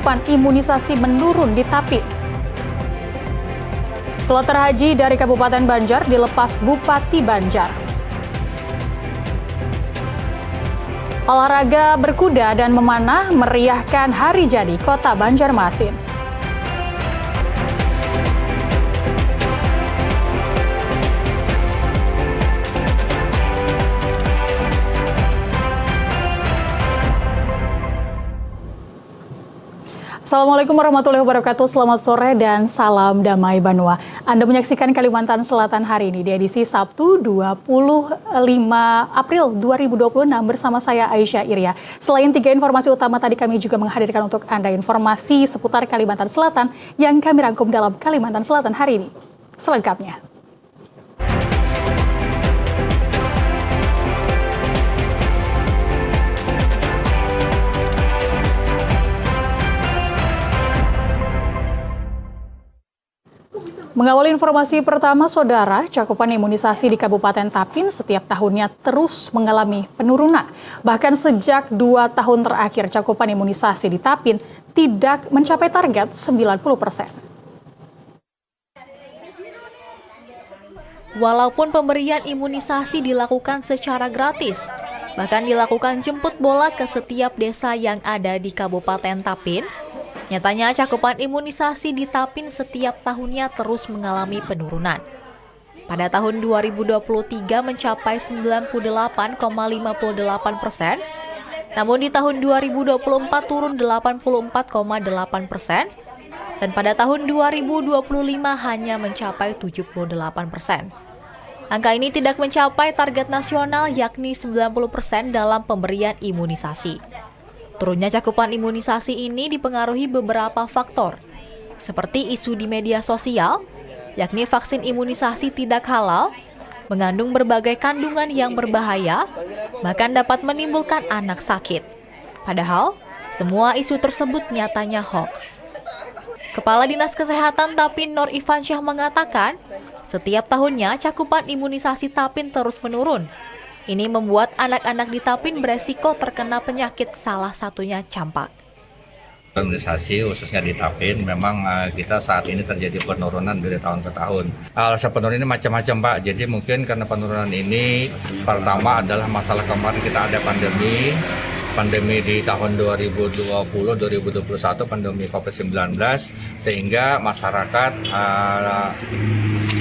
cakupan imunisasi menurun di Tapin. Kloter haji dari Kabupaten Banjar dilepas Bupati Banjar. Olahraga berkuda dan memanah meriahkan hari jadi Kota Banjarmasin. Assalamualaikum warahmatullahi wabarakatuh, selamat sore dan salam damai Banua. Anda menyaksikan Kalimantan Selatan hari ini di edisi Sabtu 25 April 2026 bersama saya Aisyah Iria. Selain 3 informasi utama tadi, kami juga menghadirkan untuk Anda informasi seputar Kalimantan Selatan yang kami rangkum dalam Kalimantan Selatan hari ini. Selengkapnya. Mengawali informasi pertama, Saudara, cakupan imunisasi di Kabupaten Tapin setiap tahunnya terus mengalami penurunan. Bahkan sejak 2 tahun terakhir, cakupan imunisasi di Tapin tidak mencapai target 90%. Walaupun pemberian imunisasi dilakukan secara gratis, bahkan dilakukan jemput bola ke setiap desa yang ada di Kabupaten Tapin, nyatanya cakupan imunisasi di Tapin setiap tahunnya terus mengalami penurunan. Pada tahun 2023 mencapai 98,58%, namun di tahun 2024 turun 84,8%, dan pada tahun 2025 hanya mencapai 78%. Angka ini tidak mencapai target nasional yakni 90% dalam pemberian imunisasi. Turunnya cakupan imunisasi ini dipengaruhi beberapa faktor, seperti isu di media sosial, yakni vaksin imunisasi tidak halal, mengandung berbagai kandungan yang berbahaya, bahkan dapat menimbulkan anak sakit. Padahal, semua isu tersebut nyatanya hoax. Kepala Dinas Kesehatan Tapin Nur Ifansyah mengatakan, setiap tahunnya cakupan imunisasi Tapin terus menurun. Ini membuat anak-anak di Tapin beresiko terkena penyakit, salah satunya campak. Imunisasi khususnya di Tapin memang kita saat ini terjadi penurunan dari tahun ke tahun. Alasan penurunan ini macam-macam, Pak. Jadi mungkin karena penurunan ini pertama adalah masalah kemarin kita ada pandemi di tahun 2020-2021, pandemi COVID-19, sehingga masyarakat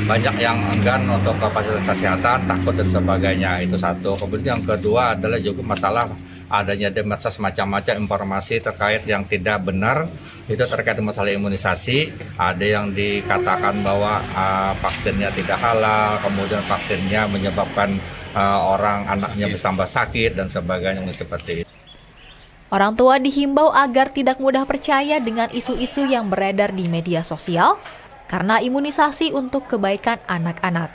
banyak yang enggan untuk ke fasilitas kesehatan, takut dan sebagainya. Itu satu. Kemudian yang kedua adalah juga masalah adanya medsos macam-macam informasi terkait yang tidak benar, itu terkait masalah imunisasi. Ada yang dikatakan bahwa vaksinnya tidak halal, kemudian vaksinnya menyebabkan orang anaknya bertambah sakit dan sebagainya seperti itu. Orang tua dihimbau agar tidak mudah percaya dengan isu-isu yang beredar di media sosial, karena imunisasi untuk kebaikan anak-anak.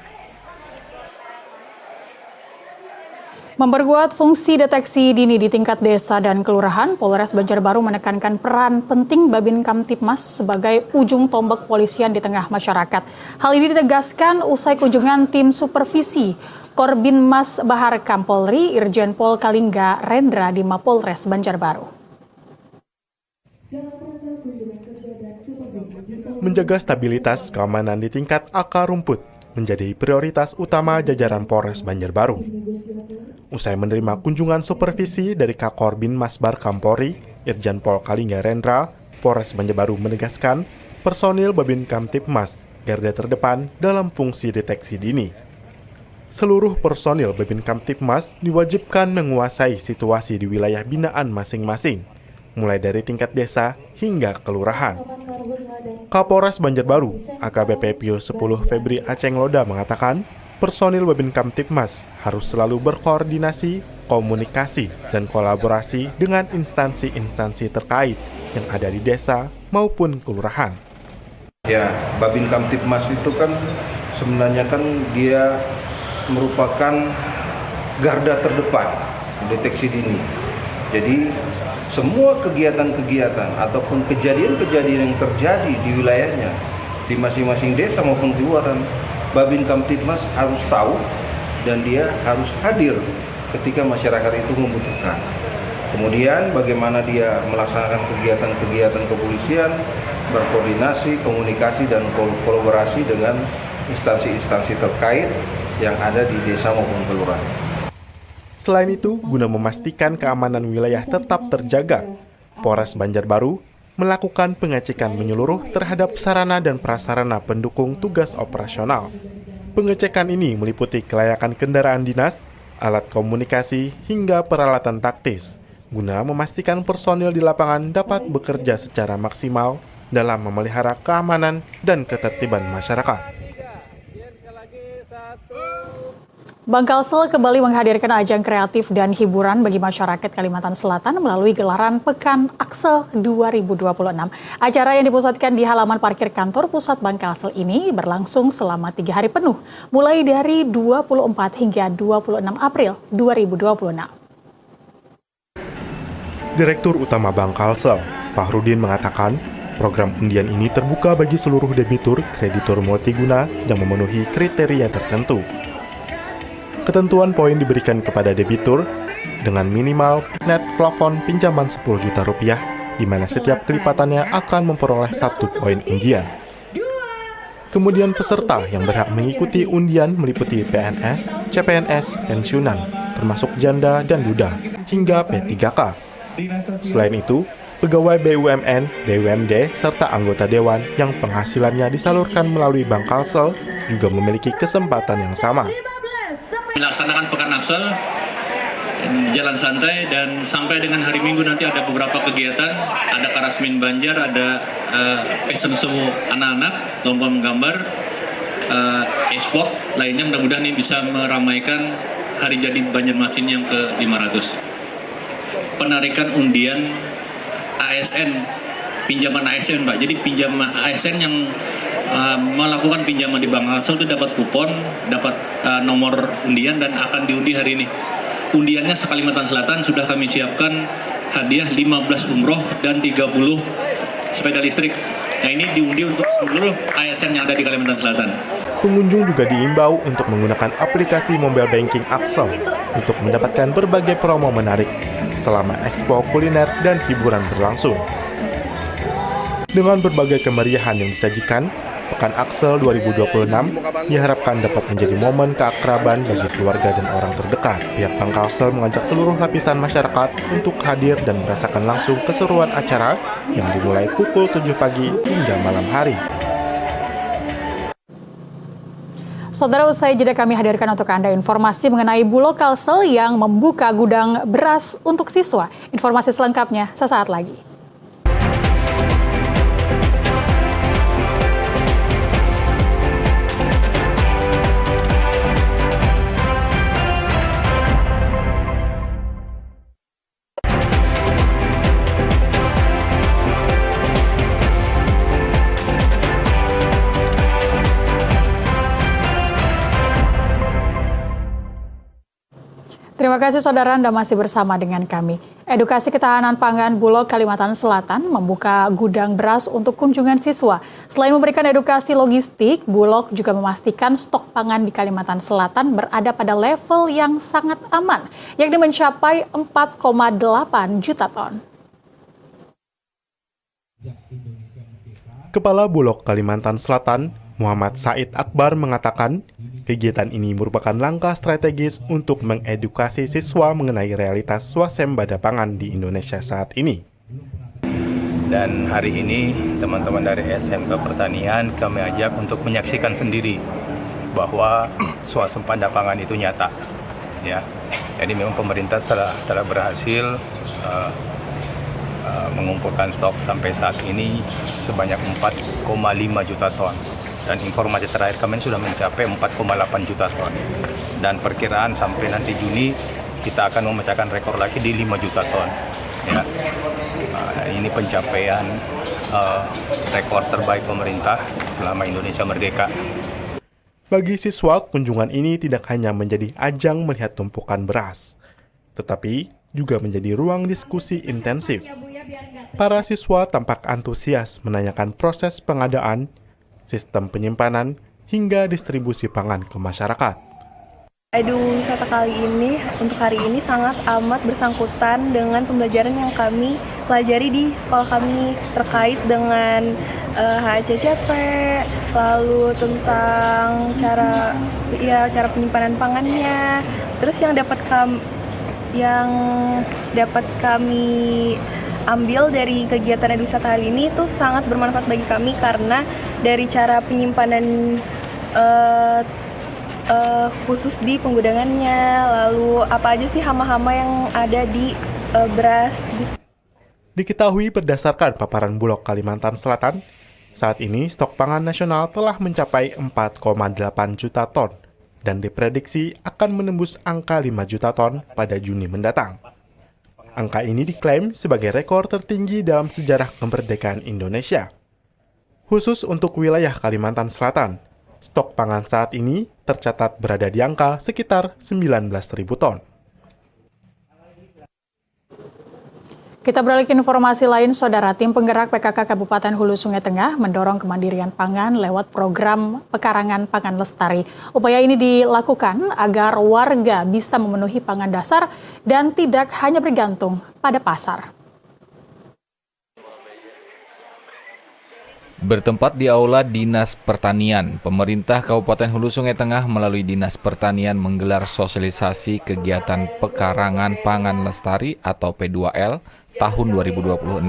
Memperkuat fungsi deteksi dini di tingkat desa dan kelurahan, Polres Banjarbaru menekankan peran penting Babin Kamtibmas sebagai ujung tombak kepolisian di tengah masyarakat. Hal ini ditegaskan usai kunjungan tim supervisi Korbinmas Bahar Kampolri Irjen Pol Kalingga Rendra di Mapolres Banjarbaru. Menjaga stabilitas keamanan di tingkat akar rumput menjadi prioritas utama jajaran Polres Banjarbaru. Usai menerima kunjungan supervisi dari Kakorbinmas Bahar Kampolri Irjen Pol Kalingga Rendra, Polres Banjarbaru menegaskan personil Babin Kamtibmas garda terdepan dalam fungsi deteksi dini. Seluruh personil Babin Kamtibmas diwajibkan menguasai situasi di wilayah binaan masing-masing, mulai dari tingkat desa hingga kelurahan. Kapolres Banjarbaru, AKBP Pio 10 Febri Aceng Loda mengatakan, personil Babin Kamtibmas harus selalu berkoordinasi, komunikasi, dan kolaborasi dengan instansi-instansi terkait yang ada di desa maupun kelurahan. Ya, Babin Kamtibmas itu kan sebenarnya kan dia merupakan garda terdepan deteksi dini. Jadi semua kegiatan-kegiatan ataupun kejadian-kejadian yang terjadi di wilayahnya, di masing-masing desa maupun kelurahan, Babin Kamtibmas harus tahu dan dia harus hadir ketika masyarakat itu membutuhkan. Kemudian bagaimana dia melaksanakan kegiatan-kegiatan kepolisian, berkoordinasi, komunikasi, dan kolaborasi dengan instansi-instansi terkait yang ada di desa maupun kelurahan. Selain itu, guna memastikan keamanan wilayah tetap terjaga, Polres Banjarbaru melakukan pengecekan menyeluruh terhadap sarana dan prasarana pendukung tugas operasional. Pengecekan ini meliputi kelayakan kendaraan dinas, alat komunikasi, hingga peralatan taktis, guna memastikan personil di lapangan dapat bekerja secara maksimal dalam memelihara keamanan dan ketertiban masyarakat. Bangkalsel kembali menghadirkan ajang kreatif dan hiburan bagi masyarakat Kalimantan Selatan melalui gelaran Pekan Axel 2026. Acara yang dipusatkan di halaman parkir kantor pusat Bangkalsel ini berlangsung selama 3 hari penuh, mulai dari 24 hingga 26 April 2026. Direktur Utama Bangkalsel, Fahrudin mengatakan, program undian ini terbuka bagi seluruh debitur kreditur multiguna yang memenuhi kriteria tertentu. Ketentuan poin diberikan kepada debitur dengan minimal net plafon pinjaman Rp10 juta, di mana setiap kelipatannya akan memperoleh 1 poin undian. Kemudian peserta yang berhak mengikuti undian meliputi PNS, CPNS, pensiunan, termasuk janda dan duda, hingga P3K. Selain itu, pegawai BUMN, BUMD, serta anggota dewan yang penghasilannya disalurkan melalui Bangkalsel juga memiliki kesempatan yang sama. Melaksanakan Pekan Axel, jalan santai, dan sampai dengan hari Minggu nanti ada beberapa kegiatan, ada Karasmin Banjar, ada fashion show anak-anak, lomba menggambar, e-sport lainnya. Mudah-mudahan ini bisa meramaikan hari jadi Banjarmasin yang ke-500. Penarikan undian ASN, pinjaman ASN Pak, jadi pinjaman ASN yang melakukan pinjaman di Bangkalsel itu dapat kupon, dapat nomor undian dan akan diundi hari ini. Undiannya se-Kalimantan Selatan sudah kami siapkan hadiah 15 umroh dan 30 sepeda listrik. Nah, ini diundi untuk seluruh ASN yang ada di Kalimantan Selatan. Pengunjung juga diimbau untuk menggunakan aplikasi mobile banking Axel untuk mendapatkan berbagai promo menarik selama ekspo kuliner dan hiburan berlangsung. Dengan berbagai kemeriahan yang disajikan, Pekan Axel 2026 diharapkan dapat menjadi momen keakraban bagi keluarga dan orang terdekat. Pihak Bangkalsel mengajak seluruh lapisan masyarakat untuk hadir dan merasakan langsung keseruan acara yang dimulai pukul 7 pagi hingga malam hari. Saudara, usai jeda kami hadirkan untuk Anda informasi mengenai Bulog Kalsel yang membuka gudang beras untuk siswa. Informasi selengkapnya sesaat lagi. Terima kasih saudara, Anda masih bersama dengan kami. Edukasi Ketahanan Pangan Bulog Kalimantan Selatan membuka gudang beras untuk kunjungan siswa. Selain memberikan edukasi logistik, Bulog juga memastikan stok pangan di Kalimantan Selatan berada pada level yang sangat aman, yakni mencapai 4,8 juta ton. Kepala Bulog Kalimantan Selatan, Muhammad Said Akbar mengatakan, kegiatan ini merupakan langkah strategis untuk mengedukasi siswa mengenai realitas swasembada pangan di Indonesia saat ini. Dan hari ini teman-teman dari SMK Pertanian kami ajak untuk menyaksikan sendiri bahwa swasembada pangan itu nyata. Ya, jadi memang pemerintah telah berhasil mengumpulkan stok sampai saat ini sebanyak 4,5 juta ton. Dan informasi terakhir kami sudah mencapai 4,8 juta ton. Dan perkiraan sampai nanti Juni kita akan memecahkan rekor lagi di 5 juta ton. Ya. Ini pencapaian rekor terbaik pemerintah selama Indonesia merdeka. Bagi siswa, kunjungan ini tidak hanya menjadi ajang melihat tumpukan beras, tetapi juga menjadi ruang diskusi intensif. Para siswa tampak antusias menanyakan proses pengadaan, sistem penyimpanan, hingga distribusi pangan ke masyarakat. Edu wisata kali ini, untuk hari ini sangat amat bersangkutan dengan pembelajaran yang kami pelajari di sekolah kami terkait dengan HACCP, lalu tentang cara penyimpanan pangannya. Terus yang dapat kami ambil dari kegiatan edu wisata hari ini itu sangat bermanfaat bagi kami karena dari cara penyimpanan khusus di penggudangannya, lalu apa aja sih hama-hama yang ada di beras. Diketahui berdasarkan paparan Bulog Kalimantan Selatan, saat ini stok pangan nasional telah mencapai 4,8 juta ton dan diprediksi akan menembus angka 5 juta ton pada Juni mendatang. Angka ini diklaim sebagai rekor tertinggi dalam sejarah kemerdekaan Indonesia. Khusus untuk wilayah Kalimantan Selatan, stok pangan saat ini tercatat berada di angka sekitar 19.000 ton. Kita beralih ke informasi lain, Saudara. Tim penggerak PKK Kabupaten Hulu Sungai Tengah mendorong kemandirian pangan lewat program Pekarangan Pangan Lestari. Upaya ini dilakukan agar warga bisa memenuhi pangan dasar dan tidak hanya bergantung pada pasar. Bertempat di Aula Dinas Pertanian, pemerintah Kabupaten Hulu Sungai Tengah melalui Dinas Pertanian menggelar sosialisasi kegiatan Pekarangan Pangan Lestari atau P2L tahun 2026.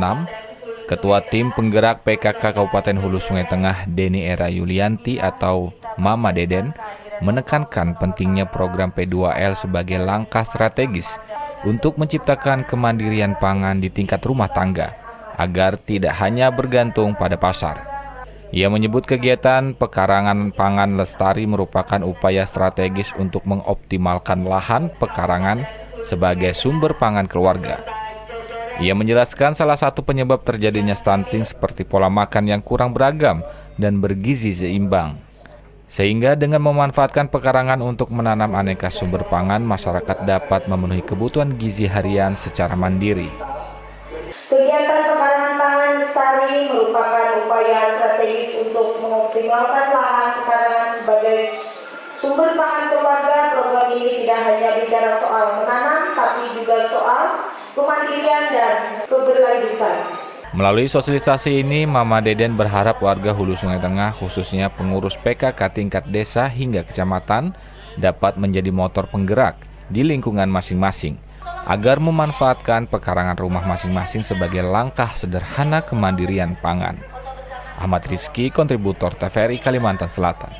Ketua Tim Penggerak PKK Kabupaten Hulu Sungai Tengah, Deni Era Yulianti atau Mama Deden, menekankan pentingnya program P2L sebagai langkah strategis untuk menciptakan kemandirian pangan di tingkat rumah tangga, agar tidak hanya bergantung pada pasar. Ia menyebut kegiatan Pekarangan Pangan Lestari merupakan upaya strategis untuk mengoptimalkan lahan pekarangan sebagai sumber pangan keluarga. Ia menjelaskan salah satu penyebab terjadinya stunting seperti pola makan yang kurang beragam dan bergizi seimbang. Sehingga dengan memanfaatkan pekarangan untuk menanam aneka sumber pangan, masyarakat dapat memenuhi kebutuhan gizi harian secara mandiri. Kegiatan Pekarangan Pangan Lestari merupakan upaya strategis untuk mengoptimalkan lahan pekarangan sebagai sumber pangan keluarga. Program ini tidak hanya bicara soal menanam, tapi juga soal kemandirian dan keberlanjutan. Melalui sosialisasi ini, Mama Deden berharap warga Hulu Sungai Tengah, khususnya pengurus PKK tingkat desa hingga kecamatan, dapat menjadi motor penggerak di lingkungan masing-masing, agar memanfaatkan pekarangan rumah masing-masing sebagai langkah sederhana kemandirian pangan. Ahmad Rizky, kontributor TVRI Kalimantan Selatan.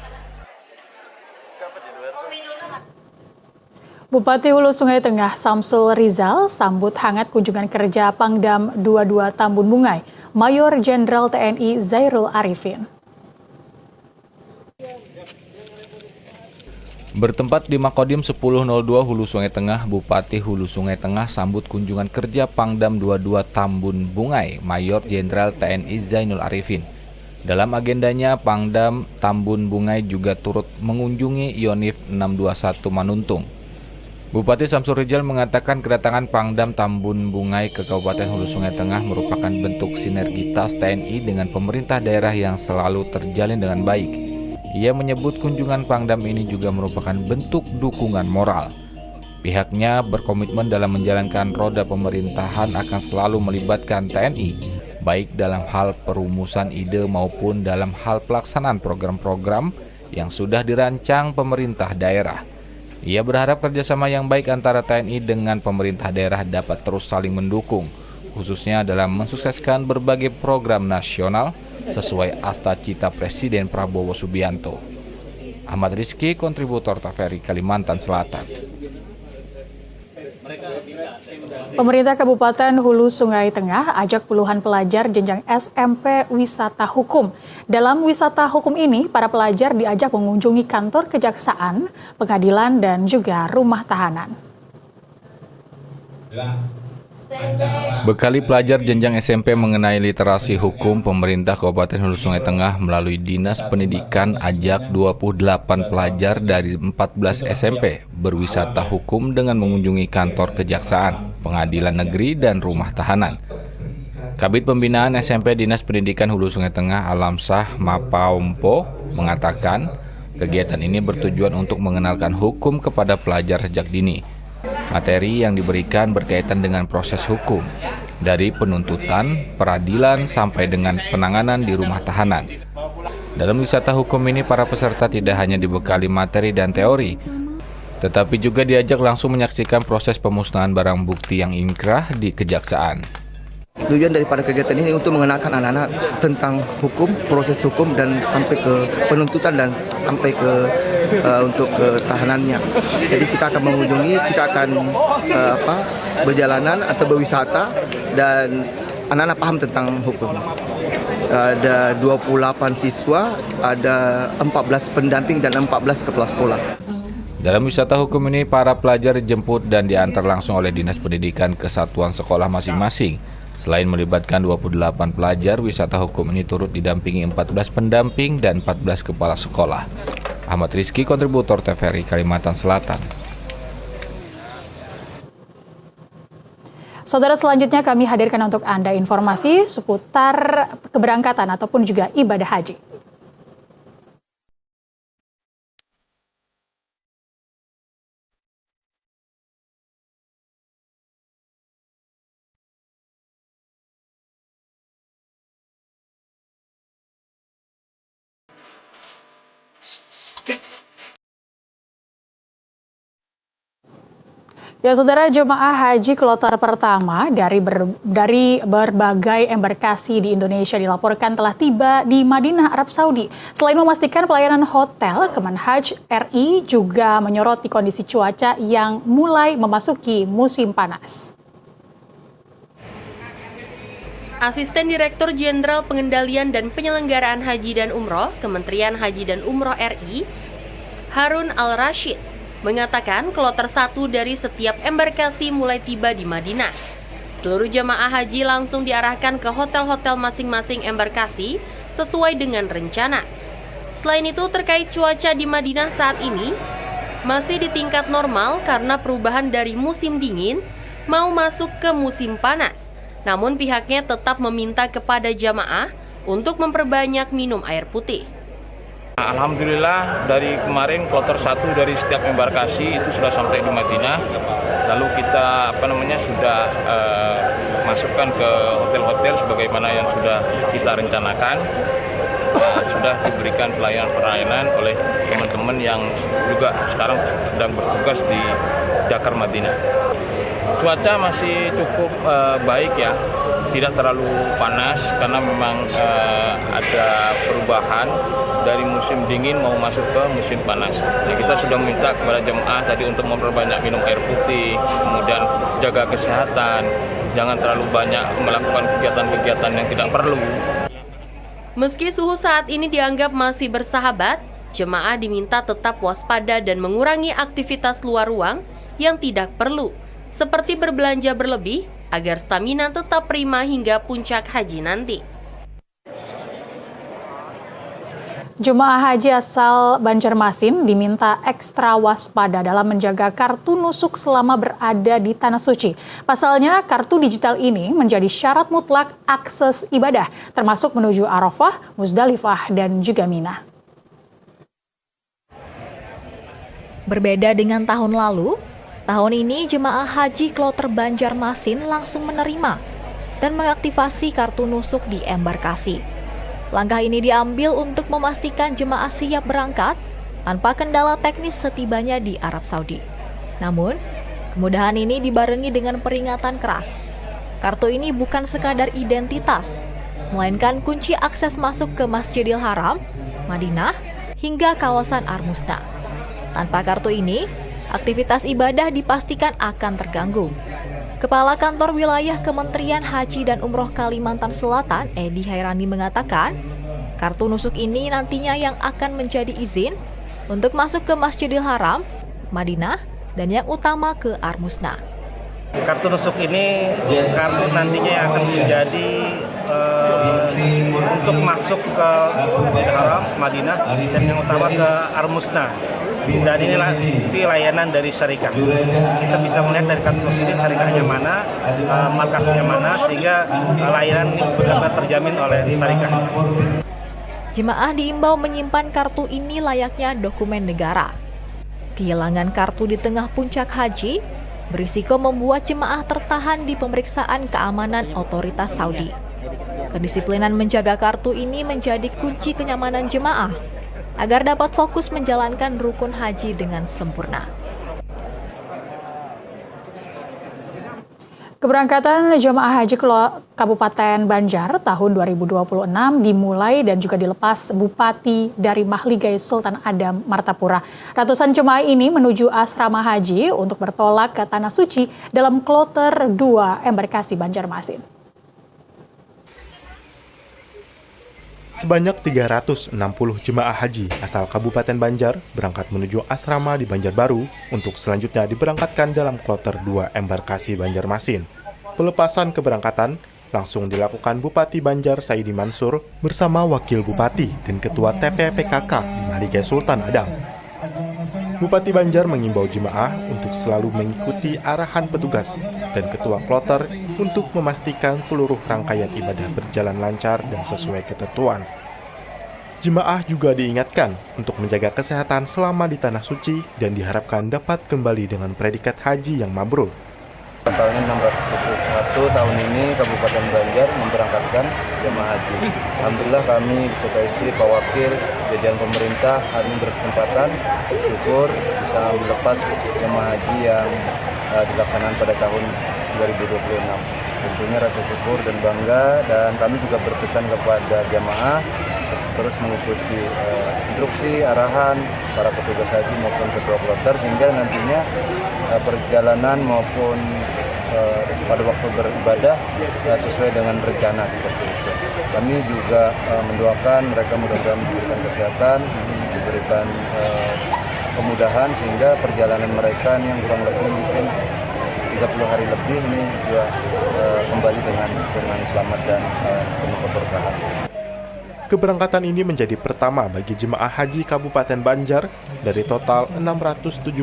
Bupati Hulu Sungai Tengah Samsul Rizal sambut hangat kunjungan kerja Pangdam 22 Tambun Bungai, Mayor Jenderal TNI Zairul Arifin. Bertempat di Makodim 1002 Hulu Sungai Tengah, Bupati Hulu Sungai Tengah sambut kunjungan kerja Pangdam 22 Tambun Bungai, Mayor Jenderal TNI Zainul Arifin. Dalam agendanya, Pangdam Tambun Bungai juga turut mengunjungi Yonif 621 Manuntung. Bupati Samsul Rizal mengatakan kedatangan Pangdam Tambun Bungai ke Kabupaten Hulu Sungai Tengah merupakan bentuk sinergitas TNI dengan pemerintah daerah yang selalu terjalin dengan baik. Ia menyebut kunjungan Pangdam ini juga merupakan bentuk dukungan moral. Pihaknya berkomitmen dalam menjalankan roda pemerintahan akan selalu melibatkan TNI, baik dalam hal perumusan ide maupun dalam hal pelaksanaan program-program yang sudah dirancang pemerintah daerah. Ia berharap kerjasama yang baik antara TNI dengan pemerintah daerah dapat terus saling mendukung, khususnya dalam mensukseskan berbagai program nasional sesuai asta-cita Presiden Prabowo Subianto. Ahmad Rizky, kontributor TVRI Kalimantan Selatan. Pemerintah Kabupaten Hulu Sungai Tengah ajak puluhan pelajar jenjang SMP wisata hukum. Dalam wisata hukum ini, para pelajar diajak mengunjungi kantor kejaksaan, pengadilan, dan juga rumah tahanan. Bekali pelajar jenjang SMP mengenai literasi hukum, pemerintah Kabupaten Hulu Sungai Tengah melalui Dinas Pendidikan ajak 28 pelajar dari 14 SMP berwisata hukum dengan mengunjungi kantor kejaksaan, pengadilan negeri, dan rumah tahanan. Kabid Pembinaan SMP Dinas Pendidikan Hulu Sungai Tengah Alamsah Mapaompo mengatakan, Kegiatan ini bertujuan untuk mengenalkan hukum kepada pelajar sejak dini. Materi yang diberikan berkaitan dengan proses hukum, dari penuntutan, peradilan, sampai dengan penanganan di rumah tahanan. Dalam wisata hukum ini, para peserta tidak hanya dibekali materi dan teori, tetapi juga diajak langsung menyaksikan proses pemusnahan barang bukti yang inkrah di kejaksaan. Tujuan daripada kegiatan ini untuk mengenalkan anak-anak tentang hukum, proses hukum, dan sampai ke penuntutan dan sampai ke untuk ke tahanannya. Jadi kita akan mengunjungi, kita akan berjalanan atau berwisata, dan anak-anak paham tentang hukum. Ada 28 siswa, ada 14 pendamping dan 14 kepala sekolah. Dalam wisata hukum ini, para pelajar dijemput dan diantar langsung oleh Dinas Pendidikan ke satuan sekolah masing-masing. Selain melibatkan 28 pelajar, wisata hukum ini turut didampingi 14 pendamping dan 14 kepala sekolah. Ahmad Rizky, kontributor TVRI Kalimantan Selatan. Saudara, selanjutnya kami hadirkan untuk Anda informasi seputar keberangkatan ataupun juga ibadah haji. Ya, saudara, jemaah haji kloter pertama dari berbagai embarkasi di Indonesia dilaporkan telah tiba di Madinah, Arab Saudi. Selain memastikan pelayanan hotel, Kemenhaj RI juga menyoroti kondisi cuaca yang mulai memasuki musim panas. Asisten Direktur Jenderal Pengendalian dan Penyelenggaraan Haji dan Umroh, Kementerian Haji dan Umroh RI, Harun Al-Rashid, mengatakan kloter 1 dari setiap embarkasi mulai tiba di Madinah. Seluruh jemaah haji langsung diarahkan ke hotel-hotel masing-masing embarkasi sesuai dengan rencana. Selain itu, terkait cuaca di Madinah saat ini masih di tingkat normal karena perubahan dari musim dingin mau masuk ke musim panas. Namun pihaknya tetap meminta kepada jamaah untuk memperbanyak minum air putih. Alhamdulillah dari kemarin kloter 1 dari setiap embarkasi itu sudah sampai di Madinah. Lalu kita sudah masukkan ke hotel-hotel sebagaimana yang sudah kita rencanakan. Sudah diberikan pelayanan oleh teman-teman yang juga sekarang sedang bertugas di Dakar Madinah. Cuaca masih cukup baik ya, tidak terlalu panas karena memang ada perubahan dari musim dingin mau masuk ke musim panas. Nah, kita sudah minta kepada jemaah tadi untuk memperbanyak minum air putih, kemudian jaga kesehatan, jangan terlalu banyak melakukan kegiatan-kegiatan yang tidak perlu. Meski suhu saat ini dianggap masih bersahabat, jemaah diminta tetap waspada dan mengurangi aktivitas luar ruang yang tidak perlu, seperti berbelanja berlebih, agar stamina tetap prima hingga puncak haji nanti. Jemaah haji asal Banjarmasin diminta ekstra waspada dalam menjaga kartu nusuk selama berada di Tanah Suci. Pasalnya, kartu digital ini menjadi syarat mutlak akses ibadah, termasuk menuju Arafah, Muzdalifah, dan juga Mina. Berbeda dengan tahun lalu, tahun ini jemaah haji kloter Banjarmasin langsung menerima dan mengaktifasi kartu nusuk di embarkasi. Langkah ini diambil untuk memastikan jemaah siap berangkat tanpa kendala teknis setibanya di Arab Saudi. Namun, kemudahan ini dibarengi dengan peringatan keras. Kartu ini bukan sekadar identitas, melainkan kunci akses masuk ke Masjidil Haram, Madinah, hingga kawasan Armusna. Tanpa kartu ini, aktivitas ibadah dipastikan akan terganggu. Kepala Kantor Wilayah Kementerian Haji dan Umroh Kalimantan Selatan, Edi Hairani, mengatakan, kartu nusuk ini nantinya yang akan menjadi izin untuk masuk ke Masjidil Haram, Madinah, dan yang utama ke Armusna. Kartu nusuk ini kartu nantinya yang akan menjadi untuk masuk ke Masjidil Haram, Madinah, dan yang utama ke Armusna. Dan inilah layanan dari syarikat. Kita bisa melihat dari kartu nusuk ini syarikatnya mana, markasnya mana, sehingga layanan ini benar-benar terjamin oleh syarikat. Jemaah diimbau menyimpan kartu ini layaknya dokumen negara. Kehilangan kartu di tengah puncak haji berisiko membuat jemaah tertahan di pemeriksaan keamanan otoritas Saudi. Kedisiplinan menjaga kartu ini menjadi kunci kenyamanan jemaah agar dapat fokus menjalankan rukun haji dengan sempurna. Keberangkatan jemaah haji ke Kabupaten Banjar tahun 2026 dimulai dan juga dilepas Bupati dari Mahligai Sultan Adam Martapura. Ratusan jemaah ini menuju asrama haji untuk bertolak ke Tanah Suci dalam kloter 2 embarkasi Banjarmasin. Sebanyak 360 jemaah haji asal Kabupaten Banjar berangkat menuju asrama di Banjarbaru untuk selanjutnya diberangkatkan dalam kloter 2 embarkasi Banjarmasin. Pelepasan keberangkatan langsung dilakukan Bupati Banjar Saidi Mansur bersama Wakil Bupati dan Ketua TPPKK di Mahligai Sultan Adam. Bupati Banjar mengimbau jemaah untuk selalu mengikuti arahan petugas dan ketua kloter untuk memastikan seluruh rangkaian ibadah berjalan lancar dan sesuai ketentuan. Jemaah juga diingatkan untuk menjaga kesehatan selama di Tanah Suci dan diharapkan dapat kembali dengan predikat haji yang mabrur. Tahun 621 tahun ini Kabupaten Banjar memberangkatkan jemaah haji. Alhamdulillah kami beserta istri, Pak Wakil, jajaran pemerintah hari ini berkesempatan bersyukur bisa melepas jemaah haji yang dilaksanakan pada tahun 2026. Tentunya rasa syukur dan bangga, dan kami juga berpesan kepada jemaah terus mengikuti instruksi, arahan para petugas haji maupun ketua kloter sehingga nantinya perjalanan maupun pada waktu beribadah sesuai dengan rencana seperti itu. Kami juga mendoakan mereka mudah-mudahan diberikan kesehatan, diberikan kemudahan sehingga perjalanan mereka yang kurang lebih mungkin 30 hari lebih ini juga kembali dengan selamat dan penuh keberkahan. Keberangkatan ini menjadi pertama bagi jemaah haji Kabupaten Banjar dari total 671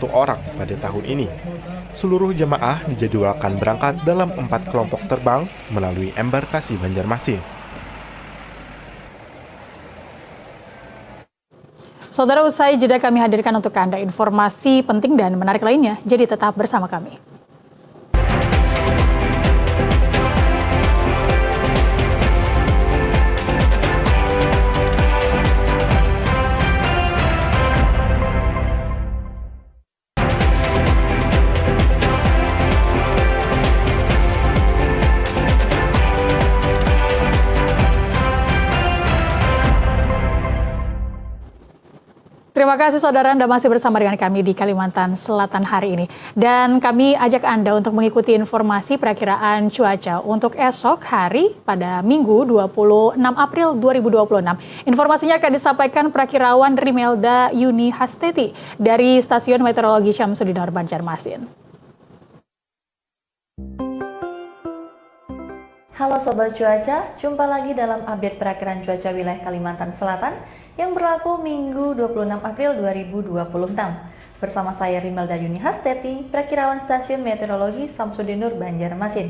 orang pada tahun ini. Seluruh jemaah dijadwalkan berangkat dalam 4 kelompok terbang melalui embarkasi Banjarmasin. Saudara, usai jeda kami hadirkan untuk Anda informasi penting dan menarik lainnya, jadi tetap bersama kami. Terima kasih saudara, Anda masih bersama dengan kami di Kalimantan Selatan hari ini. Dan kami ajak Anda untuk mengikuti informasi perakiraan cuaca untuk esok hari pada Minggu 26 April 2026. Informasinya akan disampaikan Prakirawan Rimelda Yuni Hasteti dari Stasiun Meteorologi Syamsuddin Banjarmasin. Halo Sobat Cuaca, jumpa lagi dalam update perakiraan cuaca wilayah Kalimantan Selatan yang berlaku Minggu 26 April 2026. Bersama saya Rimelda Yuni Hasteti, Prakirawan Stasiun Meteorologi Syamsuddin Banjarmasin.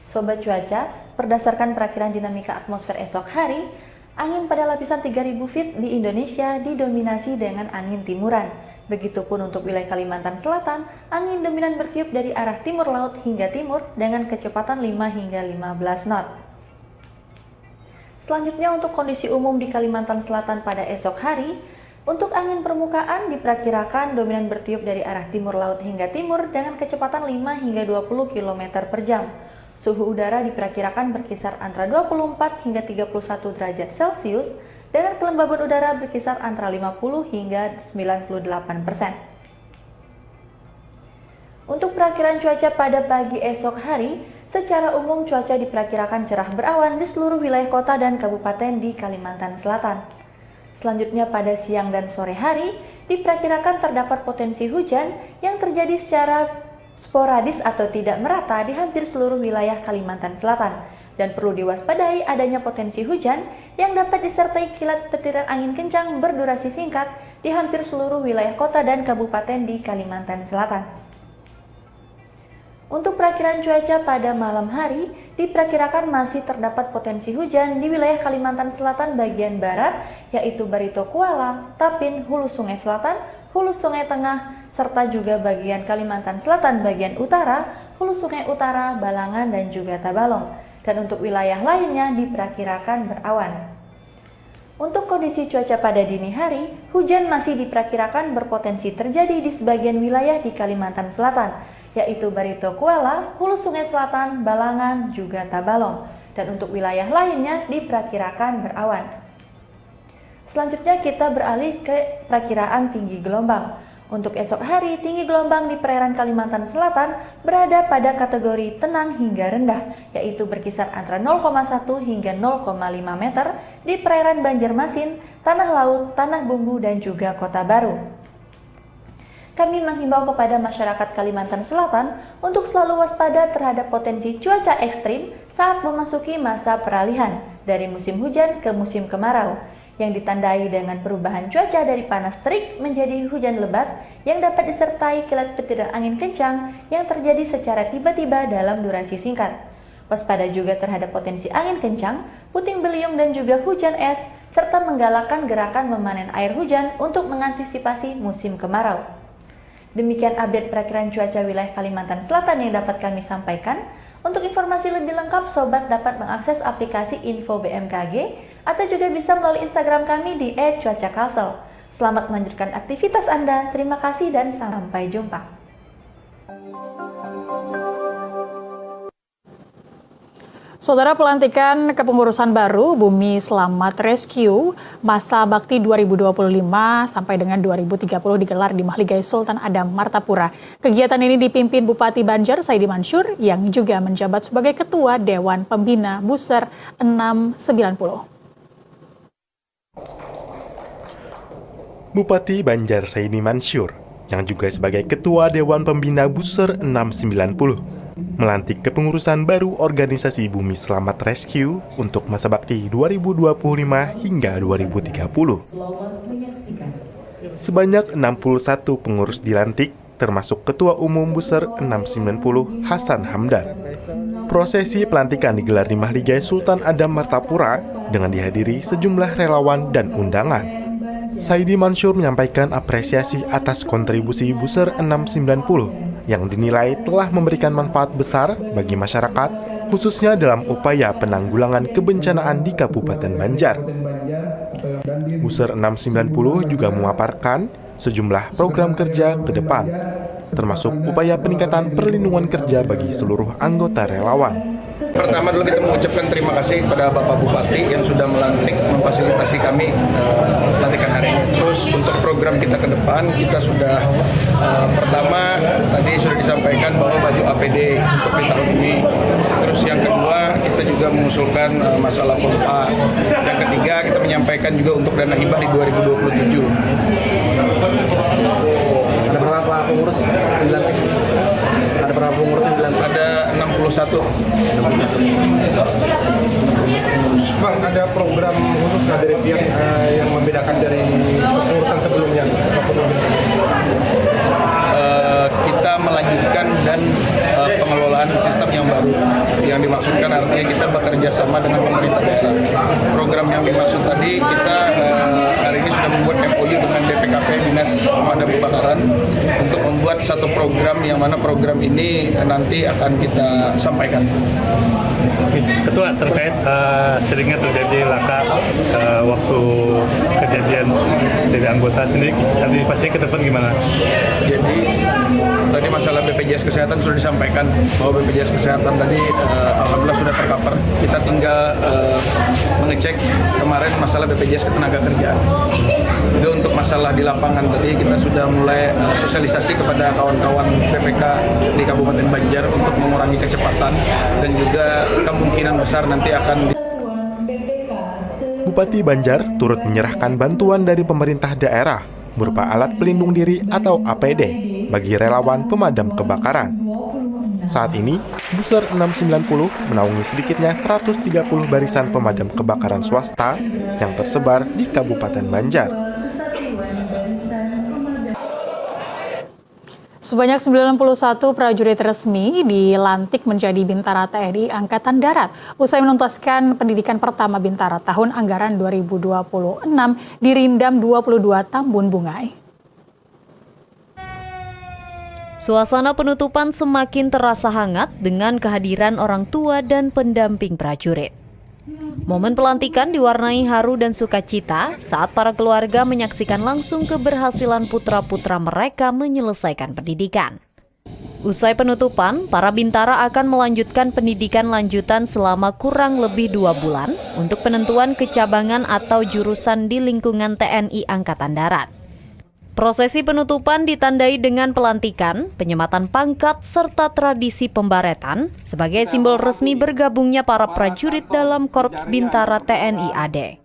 Sobat Cuaca, berdasarkan perakiraan dinamika atmosfer esok hari, angin pada lapisan 3000 feet di Indonesia didominasi dengan angin timuran. Begitupun untuk wilayah Kalimantan Selatan, angin dominan bertiup dari arah timur laut hingga timur dengan kecepatan 5 hingga 15 knot. Selanjutnya untuk kondisi umum di Kalimantan Selatan pada esok hari, untuk angin permukaan diperkirakan dominan bertiup dari arah timur laut hingga timur dengan kecepatan 5 hingga 20 km per jam. Suhu udara diperkirakan berkisar antara 24 hingga 31 derajat Celcius, dengan kelembaban udara berkisar antara 50 hingga 98%. Untuk perakiraan cuaca pada pagi esok hari, secara umum cuaca diperkirakan cerah berawan di seluruh wilayah kota dan kabupaten di Kalimantan Selatan. Selanjutnya pada siang dan sore hari, diperkirakan terdapat potensi hujan yang terjadi secara sporadis atau tidak merata di hampir seluruh wilayah Kalimantan Selatan. Dan perlu diwaspadai adanya potensi hujan yang dapat disertai kilat petiran angin kencang berdurasi singkat di hampir seluruh wilayah kota dan kabupaten di Kalimantan Selatan. Untuk perakiran cuaca pada malam hari, diperkirakan masih terdapat potensi hujan di wilayah Kalimantan Selatan bagian barat, yaitu Barito Kuala, Tapin, Hulu Sungai Selatan, Hulu Sungai Tengah, serta juga bagian Kalimantan Selatan bagian utara, Hulu Sungai Utara, Balangan, dan juga Tabalong. Dan untuk wilayah lainnya diperkirakan berawan. Untuk kondisi cuaca pada dini hari, hujan masih diperkirakan berpotensi terjadi di sebagian wilayah di Kalimantan Selatan, yaitu Barito Kuala, Hulu Sungai Selatan, Balangan, juga Tabalong. Dan untuk wilayah lainnya diperkirakan berawan. Selanjutnya kita beralih ke perakiraan tinggi gelombang. Untuk esok hari, tinggi gelombang di perairan Kalimantan Selatan berada pada kategori tenang hingga rendah, yaitu berkisar antara 0,1 hingga 0,5 meter di perairan Banjarmasin, Tanah Laut, Tanah Bumbu, dan juga Kota Baru. Kami menghimbau kepada masyarakat Kalimantan Selatan untuk selalu waspada terhadap potensi cuaca ekstrim saat memasuki masa peralihan dari musim hujan ke musim kemarau, yang ditandai dengan perubahan cuaca dari panas terik menjadi hujan lebat yang dapat disertai kilat petir dan angin kencang yang terjadi secara tiba-tiba dalam durasi singkat. Waspada juga terhadap potensi angin kencang, puting beliung, dan juga hujan es, serta menggalakkan gerakan memanen air hujan untuk mengantisipasi musim kemarau. Demikian update perakiran cuaca wilayah Kalimantan Selatan yang dapat kami sampaikan. Untuk informasi lebih lengkap, Sobat dapat mengakses aplikasi Info BMKG atau juga bisa melalui Instagram kami di @cuacakalsel. Selamat melanjutkan aktivitas Anda. Terima kasih dan sampai jumpa. Saudara, pelantikan kepengurusan baru Bumi Selamat Rescue masa bakti 2025 sampai dengan 2030 digelar di Mahligai Sultan Adam Martapura. Kegiatan ini dipimpin Bupati Banjar Saidi Mansur yang juga menjabat sebagai Ketua Dewan Pembina Buser 690. Bupati Banjar Saidi Mansur yang juga sebagai Ketua Dewan Pembina Buser 690 melantik kepengurusan baru organisasi Bumi Selamat Rescue untuk masa bakti 2025 hingga 2030. Sebanyak 61 pengurus dilantik, termasuk Ketua Umum Buser 690 Hasan Hamdan. Prosesi pelantikan digelar di Mahligai Sultan Adam Martapura dengan dihadiri sejumlah relawan dan undangan. Saidi Mansur menyampaikan apresiasi atas kontribusi Buser 690 yang dinilai telah memberikan manfaat besar bagi masyarakat, khususnya dalam upaya penanggulangan kebencanaan di Kabupaten Banjar. Buser 690 juga memaparkan sejumlah program kerja ke depan, termasuk upaya peningkatan perlindungan kerja bagi seluruh anggota relawan. Pertama dulu kita mengucapkan terima kasih kepada Bapak Bupati yang sudah melantik memfasilitasi kami pelantikan hari ini. Terus untuk program kita ke depan, kita sudah pertama tadi sudah disampaikan bahwa baju APD untuk di tahun ini. Terus yang kedua kita juga mengusulkan masalah pompa. Yang ketiga kita menyampaikan juga untuk dana hibah di 2027. Ada berapa pengurus dilantik? Ada berapa pengurus dilantik? Ada 61. Bang, ada program khusus dari pihak yang membedakan dari pengurusan sebelumnya? Kita melanjutkan dan pengelolaan sistem yang baru. Yang dimaksudkan artinya kita bekerja sama dengan pemerintah daerah. Program yang dimaksud tadi kita hari ini sudah membuat MOU dengan DPKP Dinas Pemadam Kebakaran untuk membuat satu program yang mana program ini nanti akan kita sampaikan. Ketua, terkait seringnya terjadi laka waktu kejadian dari anggota sendiri, antisipasi ke depan gimana? Jadi tadi masalah BPJS Kesehatan sudah disampaikan bahwa BPJS Kesehatan tadi alhamdulillah sudah tercover. Kita tinggal mengecek kemarin masalah BPJS Ketenagakerjaan. Juga untuk masalah di lapangan tadi kita sudah mulai sosialisasi kepada kawan-kawan PPK di Kabupaten Banjar untuk mengurangi kecepatan dan juga kemungkinan besar nanti akan Bupati Banjar turut menyerahkan bantuan dari pemerintah daerah berupa alat pelindung diri atau APD bagi relawan pemadam kebakaran. Saat ini, Buser 690 menaungi sedikitnya 130 barisan pemadam kebakaran swasta yang tersebar di Kabupaten Banjar. Sebanyak 91 prajurit resmi dilantik menjadi Bintara TNI Angkatan Darat usai menuntaskan pendidikan pertama Bintara tahun anggaran 2026 di Rindam 22 Tambun Bungai. Suasana penutupan semakin terasa hangat dengan kehadiran orang tua dan pendamping prajurit. Momen pelantikan diwarnai haru dan sukacita saat para keluarga menyaksikan langsung keberhasilan putra-putra mereka menyelesaikan pendidikan. Usai penutupan, para bintara akan melanjutkan pendidikan lanjutan selama kurang lebih 2 bulan untuk penentuan kecabangan atau jurusan di lingkungan TNI Angkatan Darat. Prosesi penutupan ditandai dengan pelantikan, penyematan pangkat, serta tradisi pembaretan sebagai simbol resmi bergabungnya para prajurit dalam Korps Bintara TNI AD.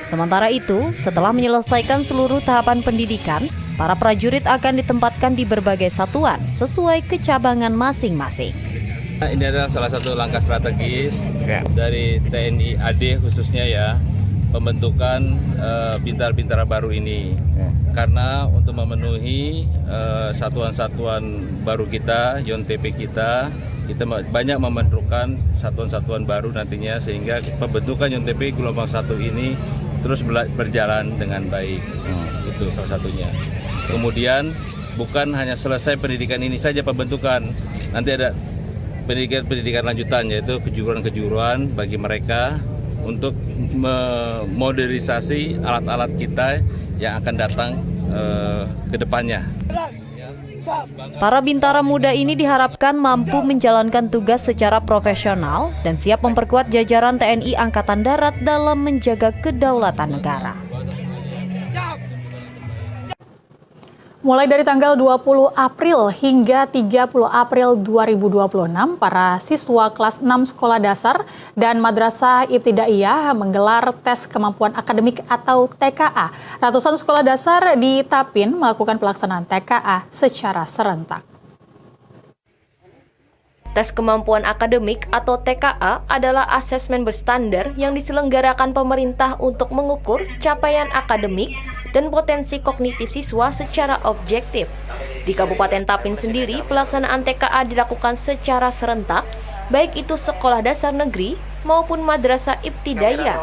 Sementara itu, setelah menyelesaikan seluruh tahapan pendidikan, para prajurit akan ditempatkan di berbagai satuan sesuai kecabangan masing-masing. Ini adalah salah satu langkah strategis dari TNI AD khususnya ya, pembentukan bintara-bintara baru ini. Karena untuk memenuhi satuan-satuan baru kita, YONTP kita banyak memerlukan satuan-satuan baru nantinya sehingga pembentukan YONTP gelombang 1 ini terus berjalan dengan baik. Itu salah satunya. Kemudian bukan hanya selesai pendidikan ini saja pembentukan, nanti ada pendidikan lanjutan yaitu kejuruan-kejuruan bagi mereka untuk memodernisasi alat-alat kita yang akan datang ke depannya. Para bintara muda ini diharapkan mampu menjalankan tugas secara profesional dan siap memperkuat jajaran TNI Angkatan Darat dalam menjaga kedaulatan negara. Mulai dari tanggal 20 April hingga 30 April 2026, para siswa kelas 6 sekolah dasar dan Madrasah Ibtidaiyah menggelar tes kemampuan akademik atau TKA. Ratusan sekolah dasar di Tapin melakukan pelaksanaan TKA secara serentak. Tes kemampuan akademik atau TKA adalah asesmen berstandar yang diselenggarakan pemerintah untuk mengukur capaian akademik dan potensi kognitif siswa secara objektif. Di Kabupaten Tapin sendiri, pelaksanaan TKA dilakukan secara serentak, baik itu sekolah dasar negeri maupun madrasah ibtidaiyah.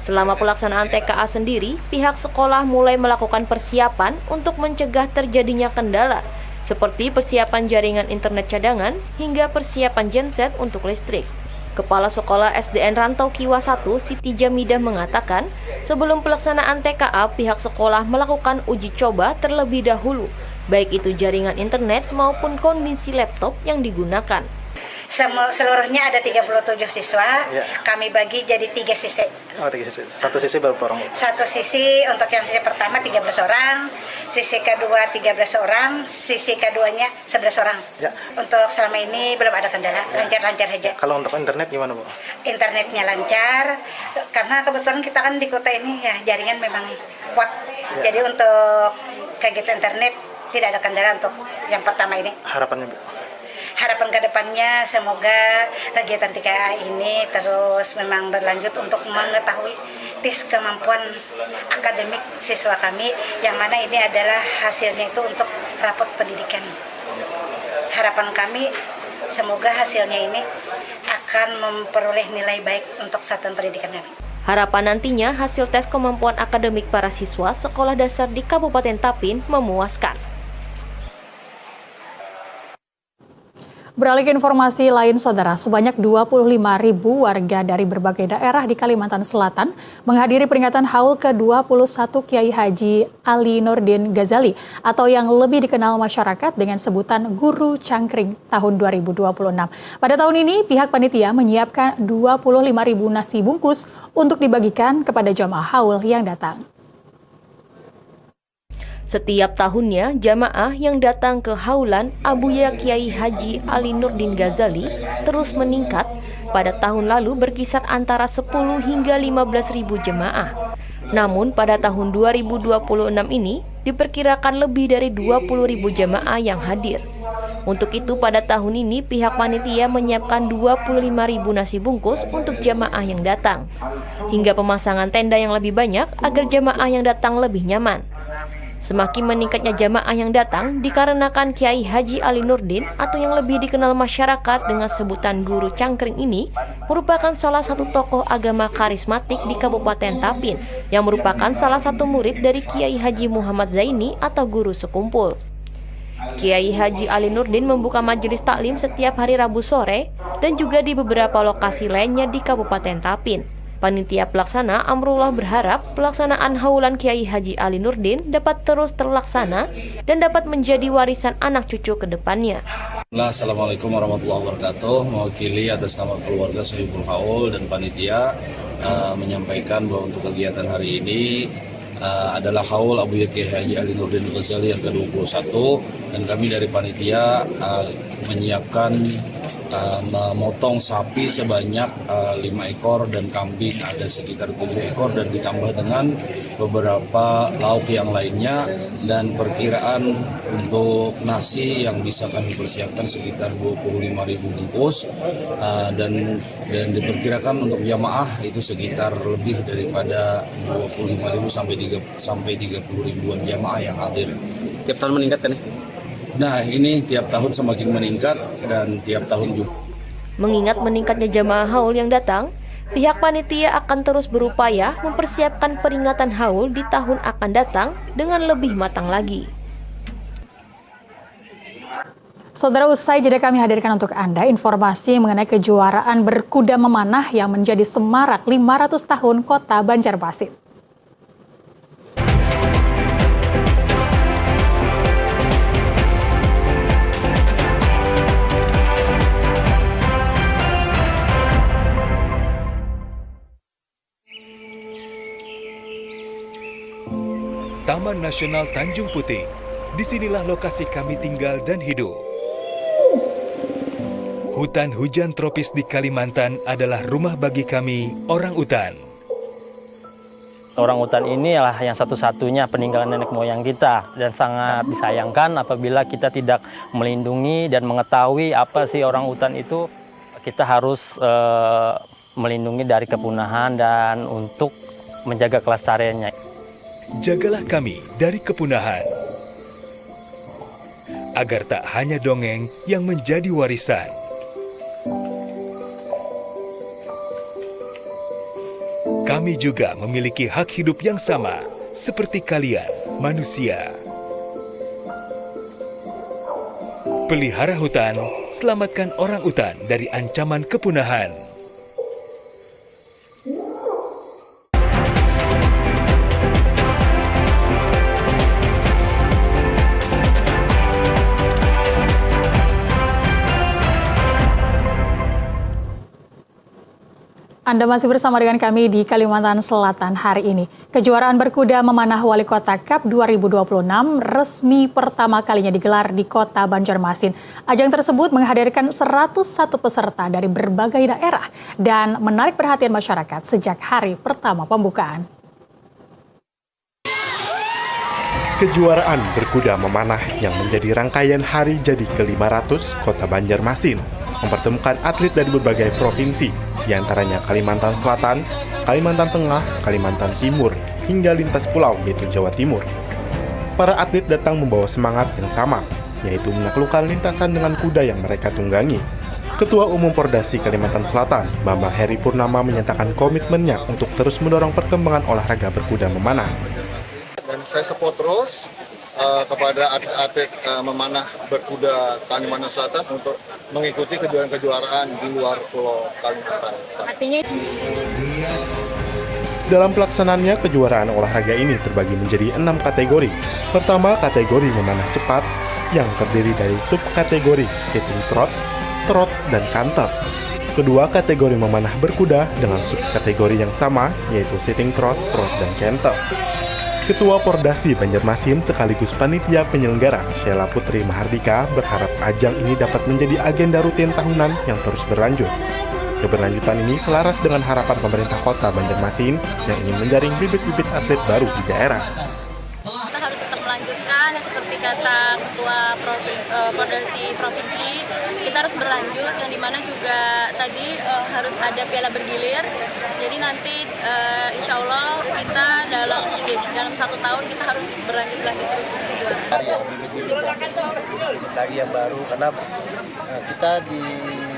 Selama pelaksanaan TKA sendiri, pihak sekolah mulai melakukan persiapan untuk mencegah terjadinya kendala, seperti persiapan jaringan internet cadangan hingga persiapan genset untuk listrik. Kepala Sekolah SDN Rantau Kiwa 1, Siti Jamidah mengatakan, sebelum pelaksanaan TKA, pihak sekolah melakukan uji coba terlebih dahulu, baik itu jaringan internet maupun kondisi laptop yang digunakan. Seluruhnya ada 37 siswa, kami bagi jadi 3 sisi. Oh, 3 sisi. Satu sisi berapa orang? Satu sisi, untuk yang sisi pertama 13 orang, sisi kedua 13 orang, sisi keduanya 11 orang. Ya. Untuk selama ini belum ada kendala, lancar-lancar aja. Kalau untuk internet gimana, Bu? Internetnya lancar, karena kebetulan kita kan di kota ini ya jaringan memang kuat. Ya. Jadi untuk kegiatan internet tidak ada kendala untuk yang pertama ini. Harapannya, Bu? Harapan kedepannya semoga kegiatan TKA ini terus memang berlanjut untuk mengetahui tes kemampuan akademik siswa kami, yang mana ini adalah hasilnya itu untuk rapot pendidikan. Harapan kami semoga hasilnya ini akan memperoleh nilai baik untuk satuan pendidikan kami. Harapan nantinya hasil tes kemampuan akademik para siswa sekolah dasar di Kabupaten Tapin memuaskan. Beralih ke informasi lain, Saudara, sebanyak 25.000 warga dari berbagai daerah di Kalimantan Selatan menghadiri peringatan Haul ke-21 Kiai Haji Ali Nurdin Ghazali atau yang lebih dikenal masyarakat dengan sebutan Guru Cangkring tahun 2026. Pada tahun ini, pihak panitia menyiapkan 25.000 nasi bungkus untuk dibagikan kepada jamaah Haul yang datang. Setiap tahunnya, jamaah yang datang ke Haulan Abuya Kiai Haji Ali Nurdin Ghazali terus meningkat. Pada tahun lalu berkisar antara 10 hingga 15.000 jemaah. Namun pada tahun 2026 ini diperkirakan lebih dari 20.000 jemaah yang hadir. Untuk itu pada tahun ini pihak panitia menyiapkan 25.000 nasi bungkus untuk jemaah yang datang. Hingga pemasangan tenda yang lebih banyak agar jemaah yang datang lebih nyaman. Semakin meningkatnya jamaah yang datang dikarenakan Kiai Haji Ali Nurdin atau yang lebih dikenal masyarakat dengan sebutan Guru Cangkring ini merupakan salah satu tokoh agama karismatik di Kabupaten Tapin yang merupakan salah satu murid dari Kiai Haji Muhammad Zaini atau Guru Sekumpul. Kiai Haji Ali Nurdin membuka majelis taklim setiap hari Rabu sore dan juga di beberapa lokasi lainnya di Kabupaten Tapin. Panitia pelaksana Amrullah berharap pelaksanaan haulan Kiai Haji Ali Nurdin dapat terus terlaksana dan dapat menjadi warisan anak cucu ke depannya. Assalamualaikum warahmatullahi wabarakatuh. Mewakili atas nama keluarga Sohibul Haul dan panitia menyampaikan bahwa untuk kegiatan hari ini adalah haul Abu Kiai Haji Ali Nurdin Ghazali yang ke-21 dan kami dari panitia menyiapkan memotong sapi sebanyak 5 ekor dan kambing ada sekitar 7 ekor dan ditambah dengan beberapa lauk yang lainnya, dan perkiraan untuk nasi yang bisa kami persiapkan sekitar 25.000 bungkus dan diperkirakan untuk jamaah itu sekitar lebih daripada 25.000 sampai 30.000-an jamaah yang hadir. Tiap tahun meningkat kan ya? Nah, ini tiap tahun semakin meningkat dan tiap tahun juga. Mengingat meningkatnya jamaah haul yang datang, pihak panitia akan terus berupaya mempersiapkan peringatan haul di tahun akan datang dengan lebih matang lagi. Saudara, usai jeda kami hadirkan untuk Anda informasi mengenai kejuaraan berkuda memanah yang menjadi semarak 500 tahun Kota Banjarmasin. Taman Nasional Tanjung Puting. Disinilah lokasi kami tinggal dan hidup. Hutan hujan tropis di Kalimantan adalah rumah bagi kami, orang utan. Orang utan ini adalah yang satu-satunya peninggalan nenek moyang kita dan sangat disayangkan apabila kita tidak melindungi dan mengetahui apa sih orang utan itu. Kita harus melindungi dari kepunahan dan untuk menjaga kelestariannya. Jagalah kami dari kepunahan, agar tak hanya dongeng yang menjadi warisan. Kami juga memiliki hak hidup yang sama, seperti kalian, manusia. Pelihara hutan, selamatkan orang utan dari ancaman kepunahan. Anda masih bersama dengan kami di Kalimantan Selatan hari ini. Kejuaraan berkuda memanah Wali Kota Cup 2026 resmi pertama kalinya digelar di Kota Banjarmasin. Ajang tersebut menghadirkan 101 peserta dari berbagai daerah dan menarik perhatian masyarakat sejak hari pertama pembukaan. Kejuaraan berkuda memanah yang menjadi rangkaian hari jadi ke-500 Kota Banjarmasin mempertemukan atlet dari berbagai provinsi, diantaranya Kalimantan Selatan, Kalimantan Tengah, Kalimantan Timur, hingga lintas pulau yaitu Jawa Timur. Para atlet datang membawa semangat yang sama, yaitu menaklukkan lintasan dengan kuda yang mereka tunggangi. Ketua Umum Pordasi Kalimantan Selatan, Bambang Heri Purnama menyatakan komitmennya untuk terus mendorong perkembangan olahraga berkuda memanah. Dan saya support terus kepada atlet memanah berkuda Kalimantan Selatan untuk mengikuti kejuaraan-kejuaraan di luar pulau Kalimantan Selatan. Dalam pelaksanaannya, kejuaraan olahraga ini terbagi menjadi 6 kategori. Pertama, kategori memanah cepat yang terdiri dari subkategori sitting trot, trot, dan canter. Kedua, kategori memanah berkuda dengan subkategori yang sama yaitu sitting trot, trot, dan canter. Ketua Pordasi Banjarmasin sekaligus panitia penyelenggara Sheila Putri Mahardika berharap ajang ini dapat menjadi agenda rutin tahunan yang terus berlanjut. Keberlanjutan ini selaras dengan harapan pemerintah Kota Banjarmasin yang ingin menjaring bibit-bibit atlet baru di daerah. Kita harus tetap melanjutkan seperti kata Ketua Koordinasi Provinsi, kita harus berlanjut, yang dimana juga tadi harus ada piala bergilir. Jadi nanti insya Allah kita dalam 1 tahun kita harus berlanjut terus untuk kejuaraan. Lagi yang baru karena kita di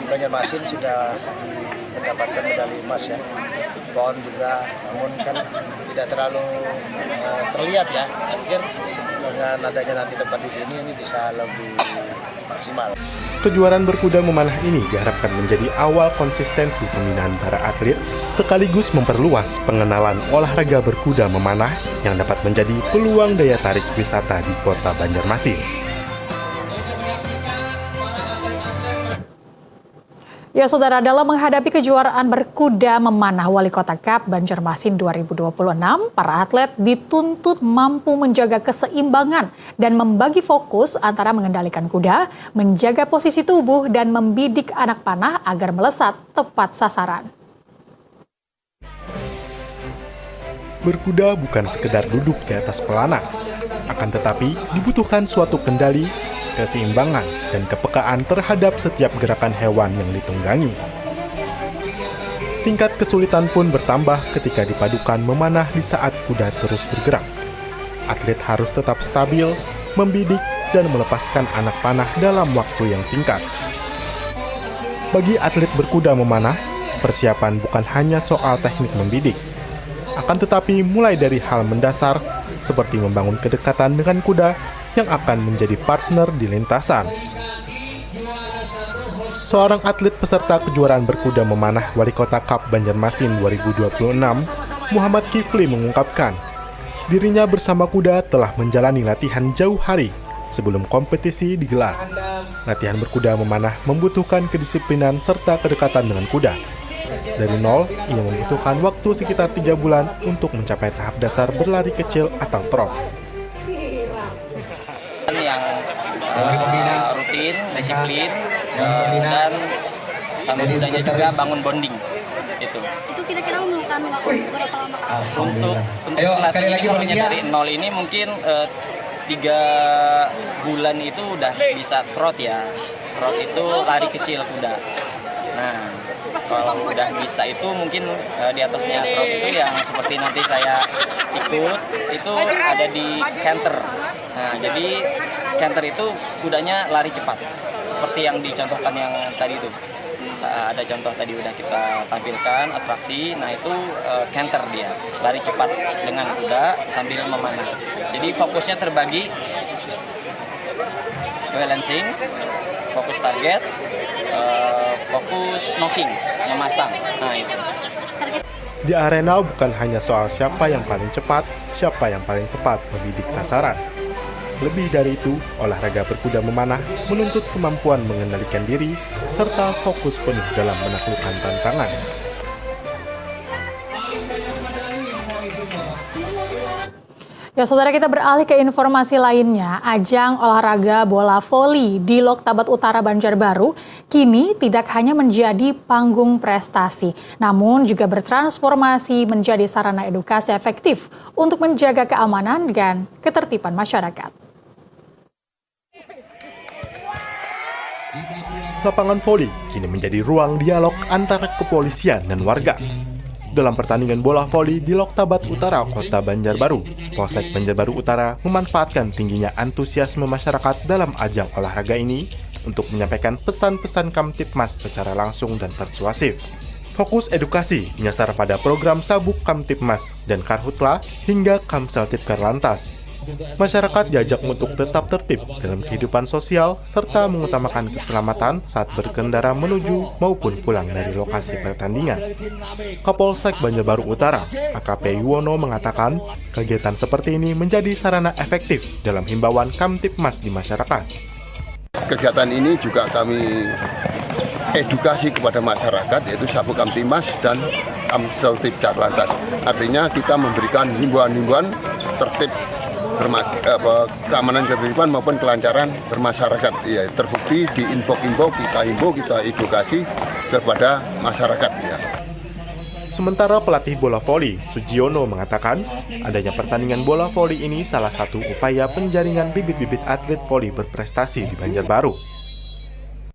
Banjarmasin sudah mendapatkan medali emas ya. PON juga, namun kan tidak terlalu terlihat ya. Saya pikir dengan adanya nanti tempat di sini ini bisa lebih maksimal. Kejuaraan berkuda memanah ini diharapkan menjadi awal konsistensi pembinaan para atlet, sekaligus memperluas pengenalan olahraga berkuda memanah yang dapat menjadi peluang daya tarik wisata di Kota Banjarmasin. Ya saudara, dalam menghadapi kejuaraan berkuda memanah Wali Kota Cup Banjarmasin 2026, para atlet dituntut mampu menjaga keseimbangan dan membagi fokus antara mengendalikan kuda, menjaga posisi tubuh, dan membidik anak panah agar melesat tepat sasaran. Berkuda bukan sekedar duduk di atas pelana, akan tetapi dibutuhkan suatu kendali, keseimbangan, dan kepekaan terhadap setiap gerakan hewan yang ditunggangi. Tingkat kesulitan pun bertambah ketika dipadukan memanah di saat kuda terus bergerak. Atlet harus tetap stabil, membidik, dan melepaskan anak panah dalam waktu yang singkat. Bagi atlet berkuda memanah, persiapan bukan hanya soal teknik membidik, akan tetapi mulai dari hal mendasar seperti membangun kedekatan dengan kuda yang akan menjadi partner di lintasan. Seorang atlet peserta kejuaraan berkuda memanah Wali Kota Cup Banjarmasin 2026, Muhammad Kifli mengungkapkan, dirinya bersama kuda telah menjalani latihan jauh hari sebelum kompetisi digelar. Latihan berkuda memanah membutuhkan kedisiplinan serta kedekatan dengan kuda. Dari nol, ia membutuhkan waktu sekitar 3 bulan untuk mencapai tahap dasar berlari kecil atau trot. Yang rutin, disiplin, dan sama kudanya juga bangun bonding. Itu kira-kira memerlukan waktu berapa lama? Untuk latihan dari nol ini mungkin 3 bulan itu udah bisa trot ya. Trot itu lari kecil kuda. Nah, kalau udah bisa itu mungkin di atasnya trot itu yang seperti nanti saya ikut itu ada di canter. Nah, jadi canter itu kudanya lari cepat, seperti yang dicontohkan yang tadi itu. Ada contoh tadi udah kita tampilkan, atraksi, nah itu canter dia, lari cepat dengan kuda sambil memanah. Jadi fokusnya terbagi, balancing, fokus target, fokus knocking, memasang, nah itu. Di arena bukan hanya soal siapa yang paling cepat, siapa yang paling tepat membidik sasaran. Lebih dari itu, olahraga berkuda memanah menuntut kemampuan mengendalikan diri serta fokus penuh dalam menaklukkan tantangan. Ya saudara, kita beralih ke informasi lainnya. Ajang olahraga bola voli di Loktabat Utara Banjarbaru kini tidak hanya menjadi panggung prestasi, namun juga bertransformasi menjadi sarana edukasi efektif untuk menjaga keamanan dan ketertiban masyarakat. Lapangan voli kini menjadi ruang dialog antara kepolisian dan warga. Dalam pertandingan bola voli di Loktabat Utara, Kota Banjarbaru, Polsek Banjarbaru Utara memanfaatkan tingginya antusiasme masyarakat dalam ajang olahraga ini untuk menyampaikan pesan-pesan Kamtibmas secara langsung dan persuasif. Fokus edukasi menyasar pada program Sabuk Kamtibmas dan Karhutla hingga Kamseltib Karlantas. Masyarakat diajak untuk tetap tertib dalam kehidupan sosial serta mengutamakan keselamatan saat berkendara menuju maupun pulang dari lokasi pertandingan. Kapolsek Banjarbaru Utara, AKP Yuwono mengatakan, kegiatan seperti ini menjadi sarana efektif dalam himbauan Kamtibmas di masyarakat. Kegiatan ini juga kami edukasi kepada masyarakat, yaitu Sabuk Kamtibmas dan Kamseltib Karlantas. Artinya kita memberikan himbauan-himbauan tertib keamanan ketertiban maupun kelancaran bermasyarakat. Ya, terbukti di info kita edukasi kepada masyarakat. Ya. Sementara pelatih bola voli, Sujiono, mengatakan adanya pertandingan bola voli ini salah satu upaya penjaringan bibit-bibit atlet voli berprestasi di Banjarbaru.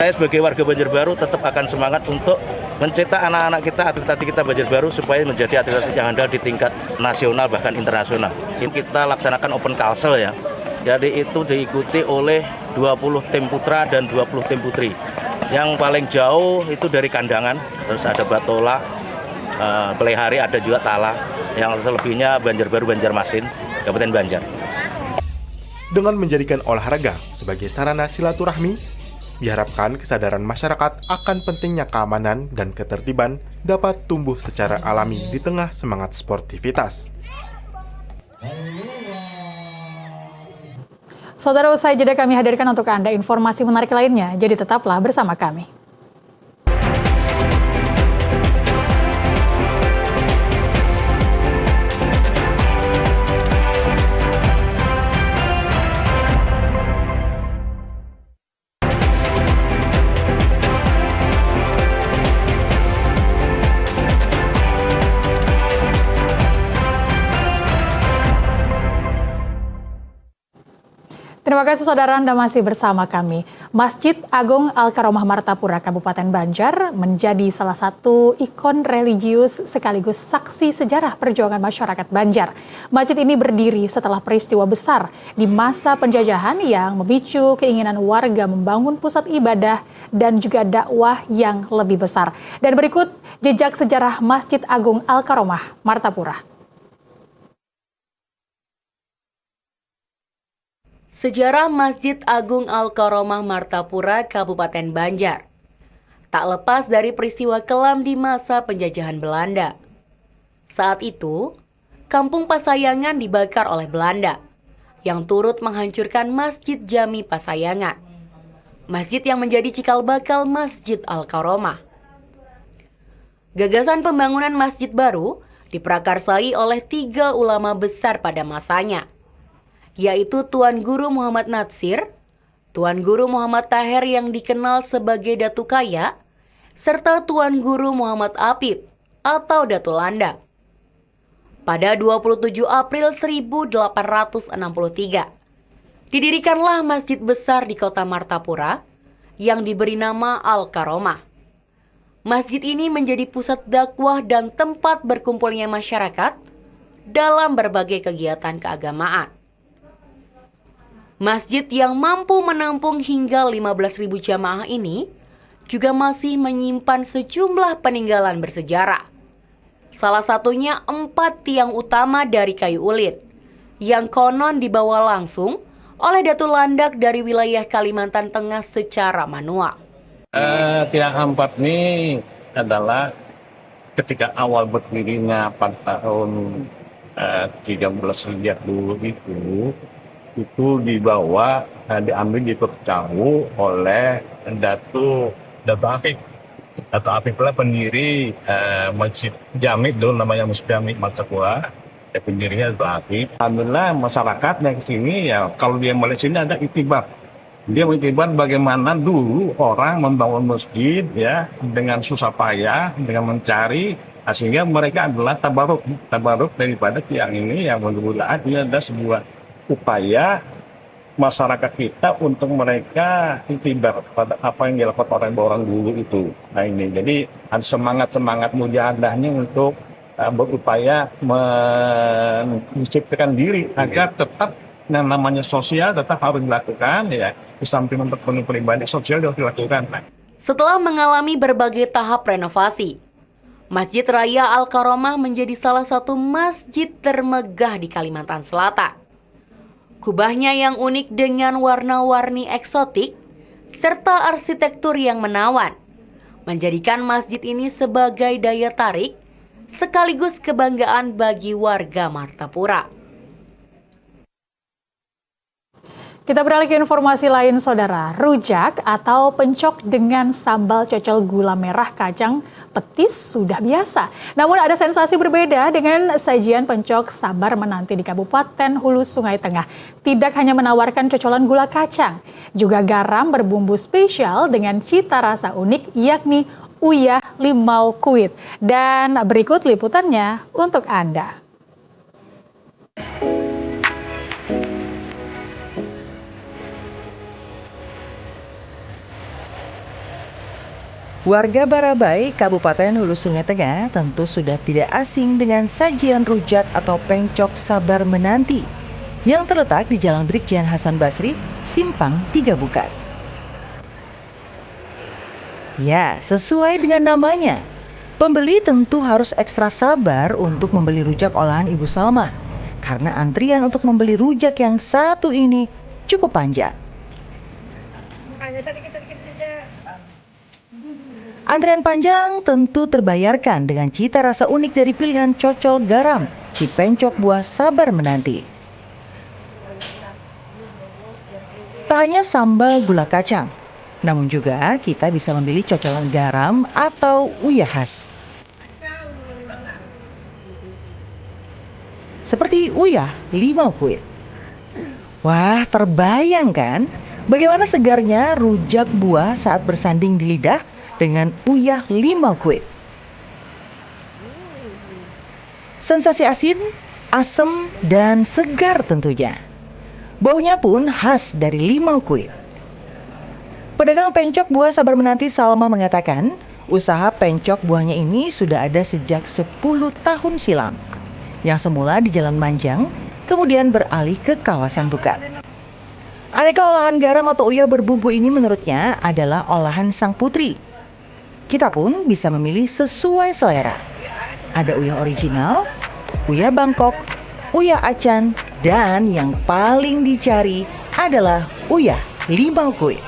Saya sebagai warga Banjarbaru tetap akan semangat untuk mencetak anak-anak kita, atlet-atlet kita Banjarbaru supaya menjadi atlet-atlet yang andal di tingkat nasional bahkan internasional. Ini kita laksanakan open council ya. Jadi itu diikuti oleh 20 tim putra dan 20 tim putri. Yang paling jauh itu dari Kandangan, terus ada Batola, Pelehari, ada juga Tala. Yang selebihnya Banjarbaru, Banjarmasin, Kabupaten Banjar. Dengan menjadikan olahraga sebagai sarana silaturahmi, diharapkan kesadaran masyarakat akan pentingnya keamanan dan ketertiban dapat tumbuh secara alami di tengah semangat sportivitas. Saudara, usai jeda kami hadirkan untuk Anda informasi menarik lainnya, jadi tetaplah bersama kami. Terima kasih saudara, Anda masih bersama kami. Masjid Agung Al-Karomah Martapura, Kabupaten Banjar menjadi salah satu ikon religius sekaligus saksi sejarah perjuangan masyarakat Banjar. Masjid ini berdiri setelah peristiwa besar di masa penjajahan yang memicu keinginan warga membangun pusat ibadah dan juga dakwah yang lebih besar. Dan berikut jejak sejarah Masjid Agung Al-Karomah Martapura. Sejarah Masjid Agung Al-Karomah Martapura, Kabupaten Banjar. Tak lepas dari peristiwa kelam di masa penjajahan Belanda. Saat itu, Kampung Pasayangan dibakar oleh Belanda, yang turut menghancurkan Masjid Jami Pasayangan. Masjid yang menjadi cikal bakal Masjid Al-Karomah. Gagasan pembangunan masjid baru diprakarsai oleh 3 ulama besar pada masanya, yaitu Tuan Guru Muhammad Natsir, Tuan Guru Muhammad Taher yang dikenal sebagai Datu Kaya, serta Tuan Guru Muhammad Apip atau Datu Landa. Pada 27 April 1863, didirikanlah masjid besar di kota Martapura yang diberi nama Al-Karomah. Masjid ini menjadi pusat dakwah dan tempat berkumpulnya masyarakat dalam berbagai kegiatan keagamaan. Masjid yang mampu menampung hingga 15.000 jamaah ini juga masih menyimpan sejumlah peninggalan bersejarah. Salah satunya 4 tiang utama dari kayu ulin yang konon dibawa langsung oleh Datu Landak dari wilayah Kalimantan Tengah secara manual. Tiang 4 ini adalah ketika awal berdirinya pada tahun 13 Hijriah dulu itu dibawa, diambil di Turcawu oleh Datu Afif. Datu Afif lah pendiri Masjid Jami, dulu namanya Masjid Jami Martapura. Pendirinya Datu Afif. Alhamdulillah masyarakat yang kesini ya, kalau dia melihat sini ada itibar. Dia mengitibar bagaimana dulu orang membangun masjid ya dengan susah payah, dengan mencari, sehingga mereka adalah tabaruk daripada tiang ini yang mudah-mudahan ini ada sebuah upaya masyarakat kita untuk mereka itibar pada apa yang dilakukan orang dulu itu. Nah ini, jadi ada semangat mujahadahnya untuk berupaya menciptakan diri agar tetap yang namanya sosial tetap harus dilakukan ya, di samping untuk pribadi sosial harus dilakukan. Setelah mengalami berbagai tahap renovasi, Masjid Raya Al-Karomah menjadi salah satu masjid termegah di Kalimantan Selatan. Kubahnya yang unik dengan warna-warni eksotik serta arsitektur yang menawan menjadikan masjid ini sebagai daya tarik sekaligus kebanggaan bagi warga Martapura. Kita beralih ke informasi lain, saudara. Rujak atau pencok dengan sambal cocol gula merah kacang petis sudah biasa. Namun ada sensasi berbeda dengan sajian pencok sabar menanti di Kabupaten Hulu Sungai Tengah. Tidak hanya menawarkan cocolan gula kacang, juga garam berbumbu spesial dengan cita rasa unik, yakni Uyah Limau Kuit. Dan berikut liputannya untuk Anda. Warga Barabai, Kabupaten Hulu Sungai Tengah tentu sudah tidak asing dengan sajian rujak atau pencok sabar menanti yang terletak di Jalan Brigjen Hasan Basri, Simpang 3 Bukat. Ya, sesuai dengan namanya, pembeli tentu harus ekstra sabar untuk membeli rujak olahan Ibu Salma karena antrian untuk membeli rujak yang satu ini cukup panjang. Antrian panjang tentu terbayarkan dengan cita rasa unik dari pilihan cocol garam di pencok buah sabar menanti. Tak hanya sambal gula kacang, namun juga kita bisa memilih cocolan garam atau uyah khas. Seperti uyah limau kuit. Wah, terbayang kan bagaimana segarnya rujak buah saat bersanding di lidah dengan uyah limau kuit. Sensasi asin, asam, dan segar tentunya. Baunya pun khas dari limau kuit. Pedagang pencok buah sabar menanti Salma mengatakan, usaha pencok buahnya ini sudah ada sejak 10 tahun silam. Yang semula di Jalan Manjang, kemudian beralih ke kawasan Bukat. Aneka olahan garam atau uyah berbumbu ini menurutnya adalah olahan sang putri. Kita pun bisa memilih sesuai selera. Ada uyah original, uyah Bangkok, uyah acan, dan yang paling dicari adalah uyah limau kuit.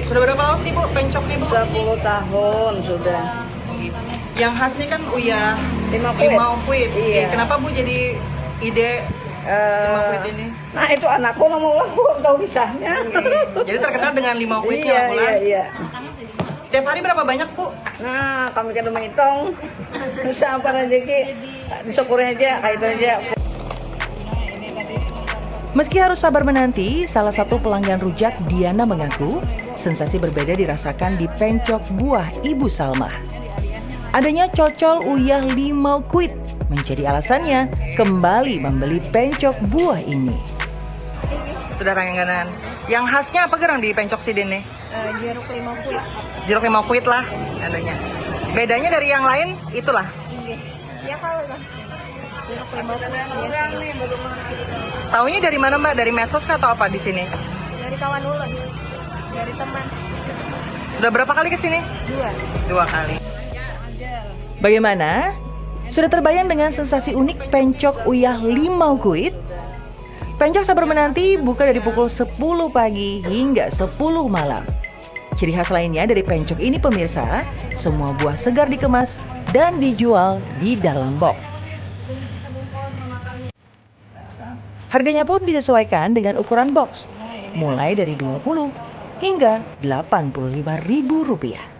Sudah berapa lama sih Bu pencok nih Bu? 10 tahun sudah. Yang khas nih kan uyah limau kuit. Iya. Kenapa Bu jadi ide limau kuit ini? Nah itu anakku mau tahu kisahnya. Jadi terkenal dengan limau kuitnya Bu. Iya. Setiap hari berapa banyak Bu? Nah kami kan menghitung. Bisa apa rezeki disyukuri aja kayak itu aja. Meski harus sabar menanti, salah satu pelanggan rujak Diana mengaku sensasi berbeda dirasakan di pencok buah Ibu Salma. Adanya cocol uyah limau kuit menjadi alasannya kembali membeli pencok buah ini. Sudah langganan. Yang khasnya apa gerang di pencok sidin nih? Jeruk limau kuit. Jeruk limau kuit lah adanya. Bedanya dari yang lain itulah. Ya kalau jeruk limau kuit. Taunya dari mana Mbak? Dari medsos kah atau apa di sini? Dari kawan ulun. Dari teman. Sudah berapa kali ke sini? 2 kali. Bagaimana? Sudah terbayang dengan sensasi unik pencok uyah limau kuit? Pencok sabar menanti buka dari pukul 10 pagi hingga 10 malam. Ciri khas lainnya dari pencok ini pemirsa, semua buah segar dikemas dan dijual di dalam box. Harganya pun disesuaikan dengan ukuran box, mulai dari 20 hingga Rp85.000.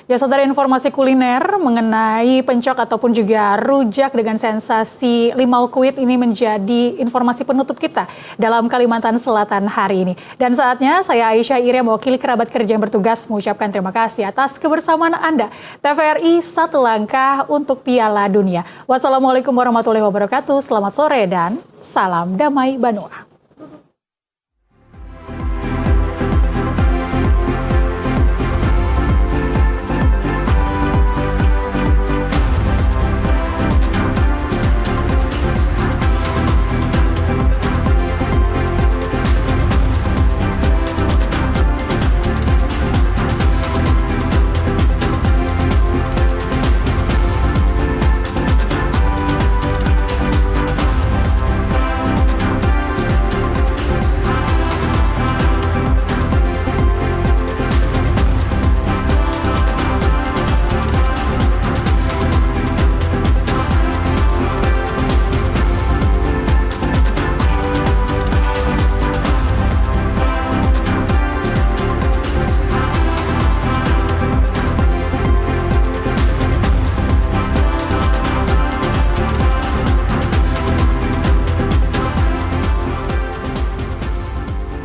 Ya, saudara, informasi kuliner mengenai pencok ataupun juga rujak dengan sensasi limau kuit ini menjadi informasi penutup kita dalam Kalimantan Selatan hari ini. Dan saatnya saya Aisyah Iria mewakili kerabat kerja yang bertugas mengucapkan terima kasih atas kebersamaan Anda. TVRI satu langkah untuk Piala Dunia. Wassalamualaikum warahmatullahi wabarakatuh. Selamat sore dan salam damai Banua.